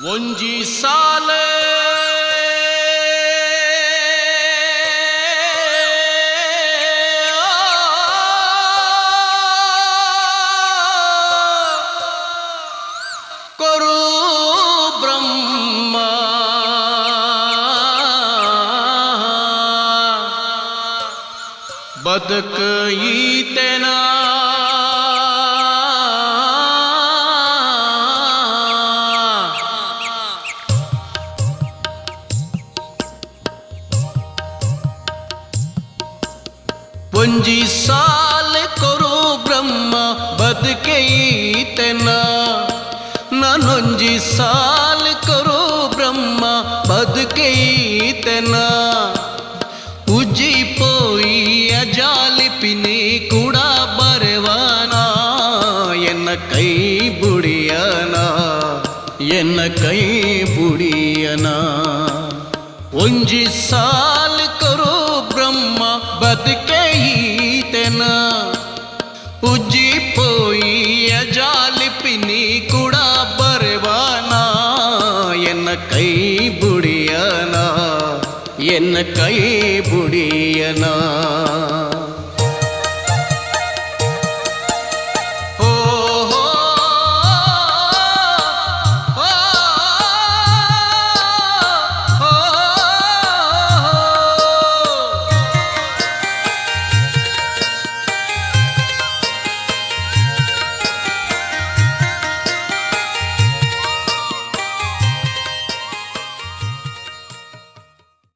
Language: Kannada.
ಒಂಜಿ ಸಾಲ ಕೊರು ಬ್ರಹ್ಮ ಬದುಕ ಈತೆನಾ ಒಂಜಿ ಸಾಲ ಕೊರು ಬ್ರಹ್ಮ ಬದುಕೆ ಈತೆನ ನಾನೊಂಜಿ ಸಾಲ ಕೊರು ಬ್ರಹ್ಮ ಬದುಕೆ ಈತೆನ ಉಜ್ಜಿ ಪೋಯಿ ಅಜಾಲಿಪಿನಿ ಕೂಡ ಬರವಾನ ಎನ್ನ ಕೈ ಬುಡಿಯನ ಎನ್ನ ಕೈ ಬುಡಿಯನ ಒಂಜಿ ಸಾಲ ಕೊರು ಬ್ರಹ್ಮ ಬದುಕೆ ಈತೆನ ಉಜ್ಜಿ ಪೋಯಿ ಅಜಾಲಿಪಿನಿ ಕೂಡ ಬರವಾನ ಎನ್ನ ಕೈ ಬುಡಿಯನ ಎನ್ನ ಕೈ ಬುಡಿಯನ